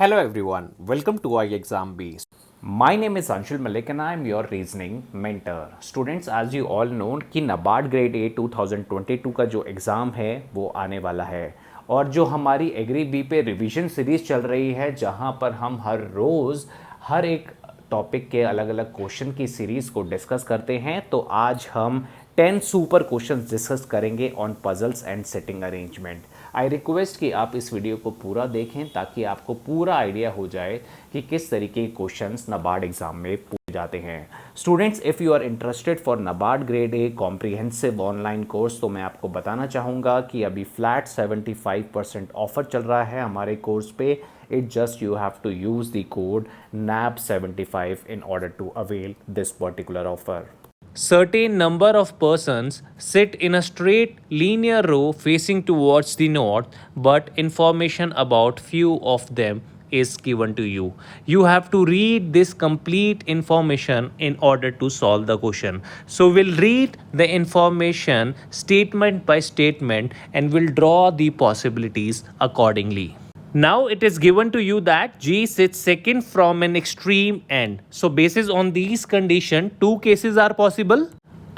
Hello everyone, welcome to iExam B. My name is Anshul Malik and I am your reasoning mentor. Students, as you all know कि NABARD Grade A 2022 का जो exam है वो आने वाला है और जो हमारी एग्री बी पे रिवीजन सीरीज़ चल रही है जहाँ पर हम हर रोज़ हर एक टॉपिक के अलग अलग क्वेश्चन की सीरीज़ को डिस्कस करते हैं। तो आज हम 10 सुपर क्वेश्चंस डिस्कस करेंगे on puzzles and setting arrangement. I request कि आप इस वीडियो को पूरा देखें ताकि आपको पूरा आइडिया हो जाए कि किस तरीके के क्वेश्चंस नाबार्ड एग्जाम में पूछे जाते हैं। Students, if you are interested for NABARD grade A comprehensive online course तो मैं आपको बताना चाहूँगा कि अभी फ्लैट 75% ऑफर चल रहा है हमारे कोर्स पे। It just you have to use the code NAB75 in order to avail this particular offer. Certain number of persons sit in a straight linear row facing towards the north, but information about few of them is given to you. You have to read this complete information in order to solve the question. So we'll read the information statement by statement and we'll draw the possibilities accordingly. Now it is given to you that G sits second from an extreme end. So basis on these condition, two cases are possible.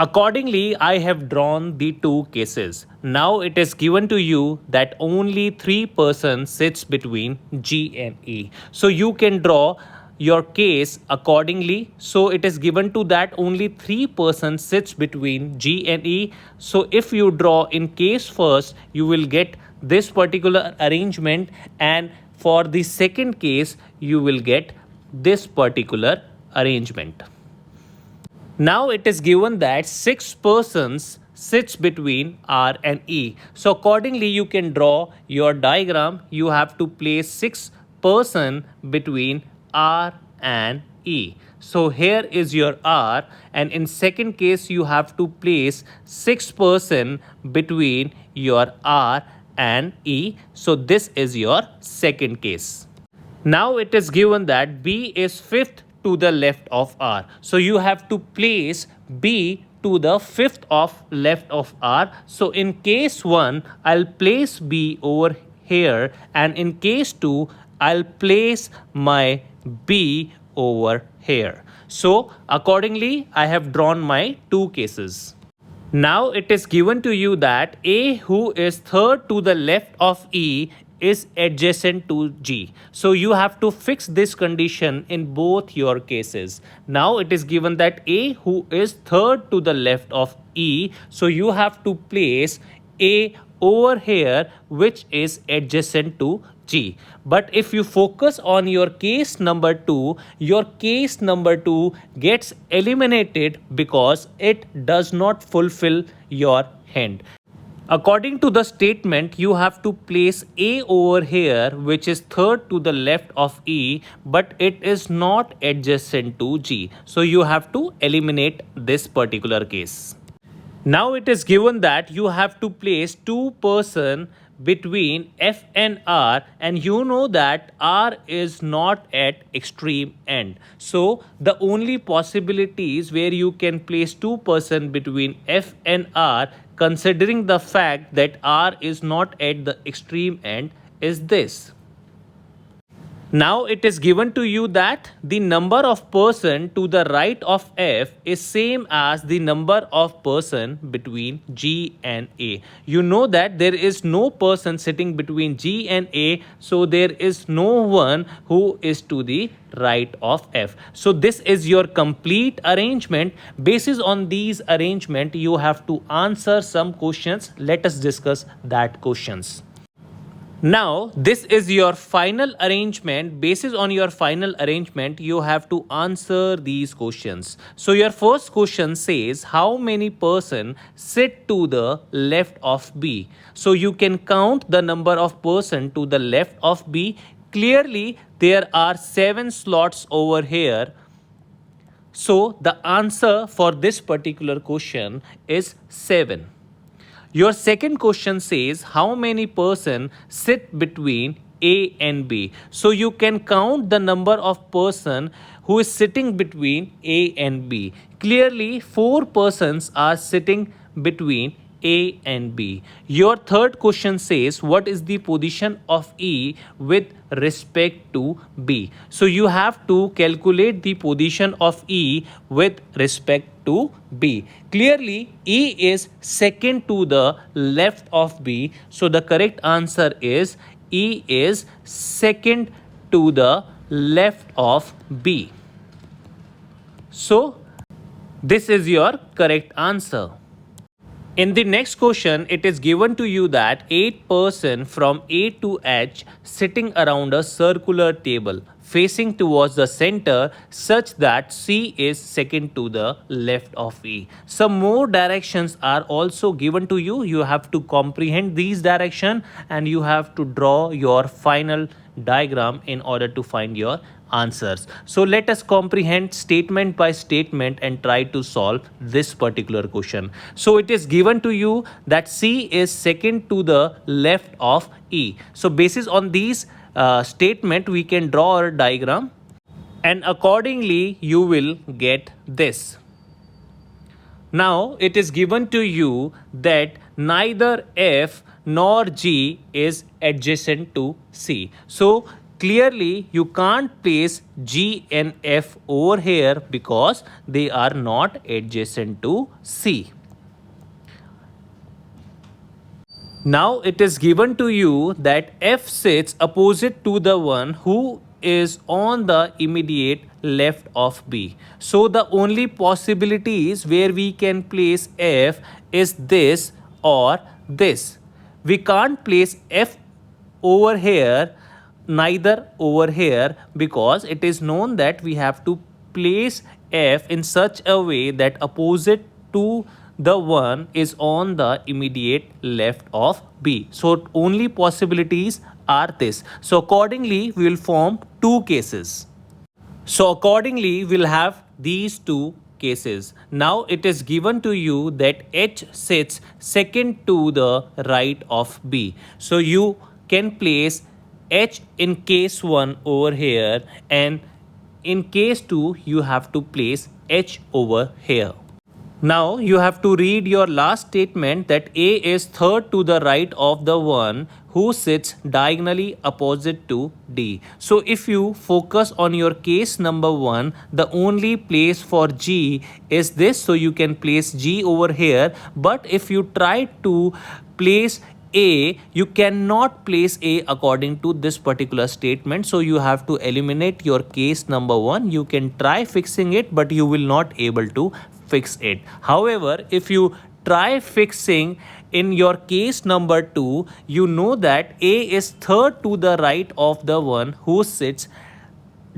Accordingly, I have drawn the two cases. Now it is given to you that only 3 persons sits between G and E. So you can draw your case accordingly. So it is given to that only 3 persons sits between G and E. So if you draw in case first, you will get this particular arrangement, and for the second case you will get this particular arrangement. Now it is given that 6 persons sits between R and E. So accordingly you can draw your diagram. You have to place 6 person between R and E. So here is your R, and in second case you have to place 6 person between your R and E. So this is your second case. Now it is given that B is fifth to the left of R. So you have to place B to the fifth of left of R. So in case 1, I'll place B over here, and in case 2, I'll place my B over here. So accordingly, I have drawn my two cases. Now it is given to you that A, who is third to the left of E, is adjacent to G. So you have to fix this condition in both your cases. Now it is given that A, who is third to the left of E, so you have to place A over here, which is adjacent to G. But if you focus on your case number 2, your case number 2 gets eliminated because it does not fulfill your hint. According to the statement, you have to place A over here, which is third to the left of E, but it is not adjacent to G. So you have to eliminate this particular case. Now it is given that you have to place 2 person between F and R, and you know that R is not at extreme end. So the only possibilities where you can place 2 person between F and R, considering the fact that R is not at the extreme end, is this. Now it is given to you that the number of person to the right of F is same as the number of person between G and A. You know that there is no person sitting between G and A, so there is no one who is to the right of F. So this is your complete arrangement. Basis on these arrangement, you have to answer some questions. Let us discuss that questions. Now, this is your final arrangement. Basis on your final arrangement, you have to answer these questions. So your first question says, how many person sit to the left of B? So you can count the number of person to the left of B. Clearly, there are 7 slots over here. So the answer for this particular question is 7. Your second question says, how many person sit between A and B? So you can count the number of person who is sitting between A and B. Clearly, 4 persons are sitting between A and B. Your third question says, what is the position of E with respect to B? So you have to calculate the position of E with respect to B. Clearly, E is second to the left of B. So the correct answer is E is second to the left of B. So this is your correct answer. In the next question, it is given to you that 8 persons from A to H sitting around a circular table facing towards the center such that C is second to the left of E. Some more directions are also given to you. You have to comprehend these directions and you have to draw your final diagram in order to find your answers. So let us comprehend statement by statement and try to solve this particular question. So it is given to you that C is second to the left of E. So basis on these statement, we can draw a diagram and accordingly you will get this. Now it is given to you that neither F nor G is adjacent to C. So clearly you can't place G and F over here because they are not adjacent to C. Now it is given to you that F sits opposite to the one who is on the immediate left of B. So the only possibilities where we can place F is this or this. We can't place F over here, neither over here, because it is known that we have to place F in such a way that opposite to the one is on the immediate left of B. So only possibilities are this. So accordingly we will form two cases. So accordingly we'll have these two cases. Now it is given to you that H sits second to the right of B. So you can place H in case 1 over here and in case 2 you have to place H over here. Now you have to read your last statement that A is third to the right of the one who sits diagonally opposite to D. So if you focus on your case number 1, the only place for G is this. So you can place G over here. But if you try to place A, you cannot place A according to this particular statement. So you have to eliminate your case number 1. You can try fixing it, but you will not able to fix it. However, if you try fixing in your case number 2, you know that A is third to the right of the one who sits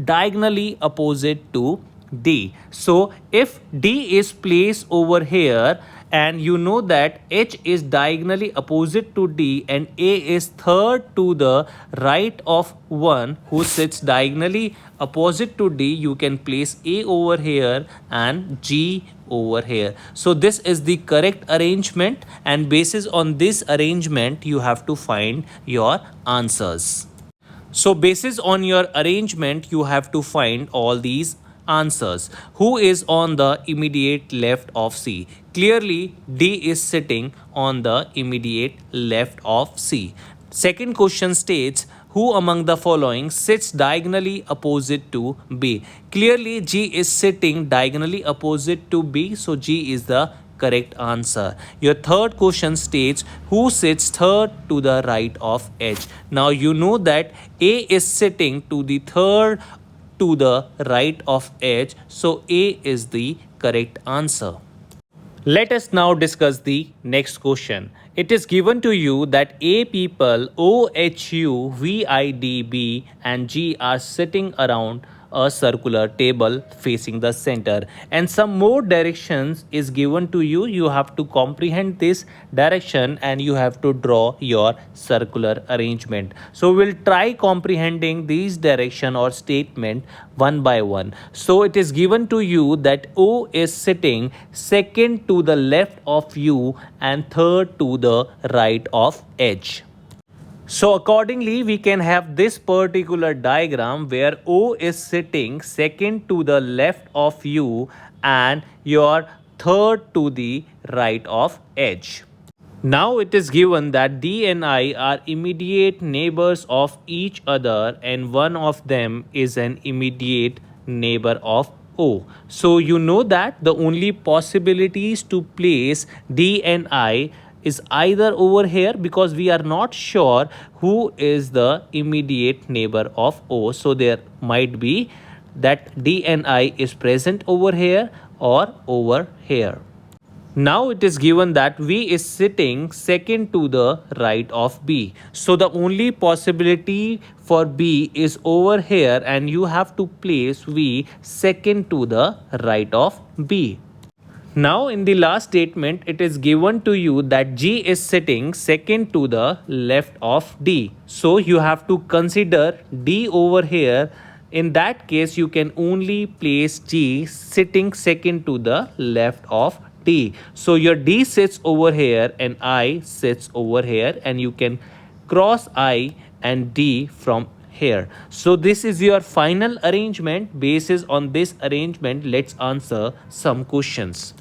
diagonally opposite to D. So if D is placed over here and you know that H is diagonally opposite to D and A is third to the right of one who sits diagonally opposite to D, you can place A over here and G over here. So this is the correct arrangement, and basis on this arrangement you have to find your answers. So basis on your arrangement you have to find all these answers. Who is on the immediate left of C? Clearly D is sitting on the immediate left of C. Second question states, who among the following sits diagonally opposite to B? Clearly G is sitting diagonally opposite to B, so G is the correct answer. Your third question states, who sits third to the right of H? Now you know that A is sitting to the third to the right of H, so A is the correct answer. Let us now discuss the next question. It is given to you that A people OHU, VIDB and G are sitting around a circular table facing the center, and some more directions is given to you. You have to comprehend this direction and you have to draw your circular arrangement. So we'll try comprehending these direction or statement one by one. So it is given to you that O is sitting second to the left of U and third to the right of H. So accordingly, we can have this particular diagram where O is sitting second to the left of U and your third to the right of H. Now it is given that D and I are immediate neighbors of each other and one of them is an immediate neighbor of O. So you know that the only possibilities to place D and I is either over here because we are not sure who is the immediate neighbor of O. So there might be that D and I is present over here or over here. Now it is given that V is sitting second to the right of B. So the only possibility for B is over here and you have to place V second to the right of B. Now in the last statement it is given to you that G is sitting second to the left of D. So you have to consider D over here. In that case you can only place G sitting second to the left of D. So your D sits over here and I sits over here and you can cross I and D from here. So this is your final arrangement. Basis on this arrangement, let's answer some questions.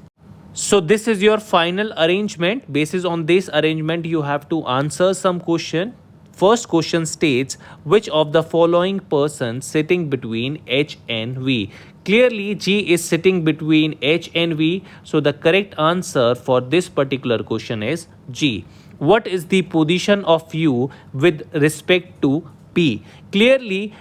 So this is your final arrangement. Basis on this arrangement, you have to answer some question. First question states, which of the following persons sitting between H and V? Clearly, G is sitting between H and V. So the correct answer for this particular question is G. What is the position of U with respect to P? Clearly,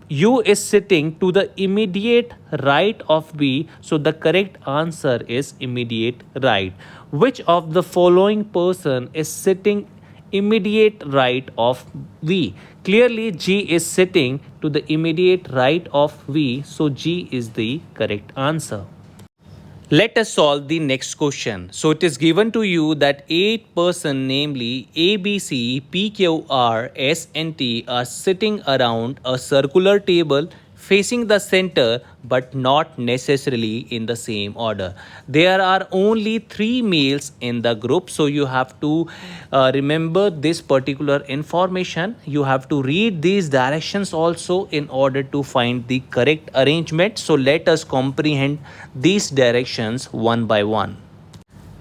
U is sitting to the immediate right of B, so the correct answer is immediate right. Which of the following person is sitting immediate right of V? Clearly G is sitting to the immediate right of V, so G is the correct answer. Let us solve the next question. So it is given to you that 8 persons, namely A, B, C, P, Q, R, S and T are sitting around a circular table facing the center but not necessarily in the same order. There are only 3 males in the group, so you have to remember this particular information. You have to read these directions also in order to find the correct arrangement. So let us comprehend these directions one by one.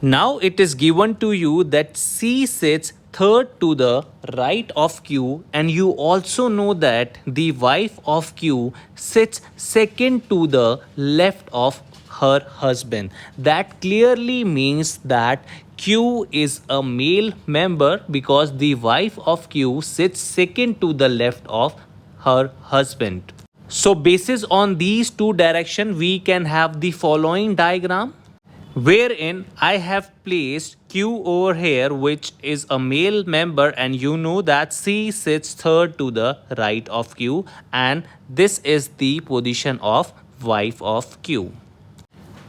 Now it is given to you that C sits third to the right of Q and you also know that the wife of Q sits second to the left of her husband. That clearly means that Q is a male member because the wife of Q sits second to the left of her husband. So basis on these two directions we can have the following diagram, wherein I have placed Q over here, which is a male member, and you know that C sits third to the right of Q, and this is the position of wife of Q.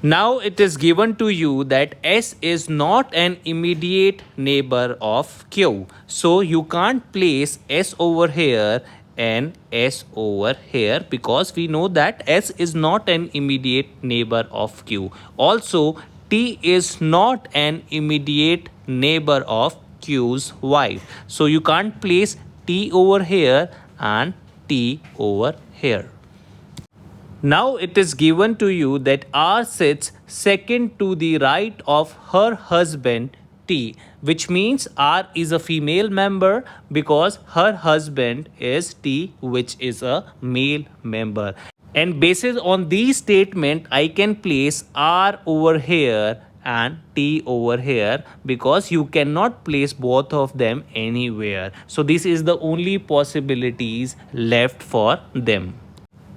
Now it is given to you that S is not an immediate neighbor of Q. So you can't place S over here and S over here because we know that S is not an immediate neighbor of Q. Also, T is not an immediate neighbor of Q's wife. So you can't place T over here and T over here. Now it is given to you that R sits second to the right of her husband T, which means R is a female member because her husband is T, which is a male member. And basis on these statement, I can place R over here and T over here because you cannot place both of them anywhere. So this is the only possibilities left for them.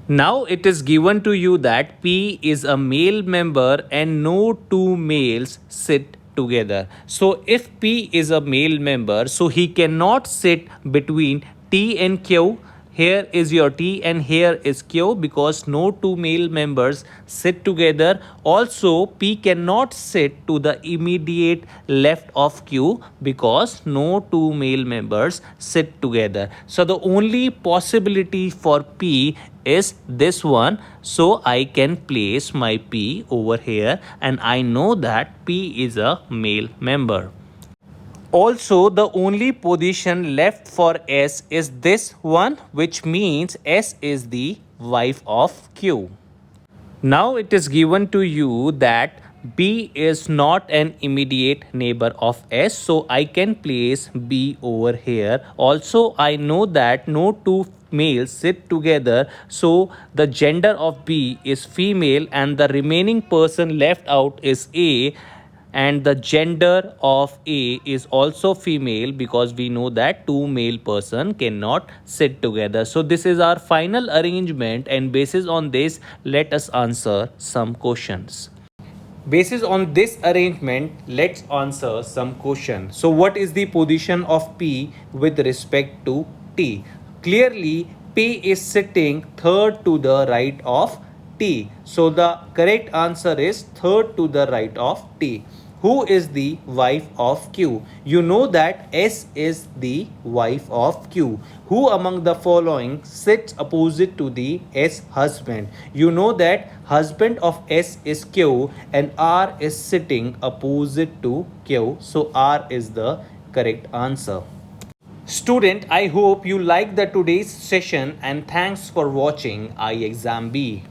Now it is given to you that P is a male member and no two males sit together. So if P is a male member, so he cannot sit between T and Q. Here is your T and here is Q because no two male members sit together. Also, P cannot sit to the immediate left of Q because no two male members sit together. So the only possibility for P is this one. So I can place my P over here and I know that P is a male member. Also, the only position left for S is this one, which means S is the wife of Q. Now it is given to you that B is not an immediate neighbor of S, so I can place B over here. Also, I know that no two males sit together, so the gender of B is female and the remaining person left out is A, and the gender of A is also female because we know that two male person cannot sit together. So this is our final arrangement, and basis on this let us answer some questions. Basis on this arrangement, let's answer some question. So what is the position of P with respect to T? Clearly, P is sitting third to the right of T. So the correct answer is third to the right of T. Who is the wife of Q? You know that S is the wife of Q. Who among the following sits opposite to the S husband? You know that husband of S is Q and R is sitting opposite to Q. So R is the correct answer. Student, I hope you liked the today's session and thanks for watching iExam B.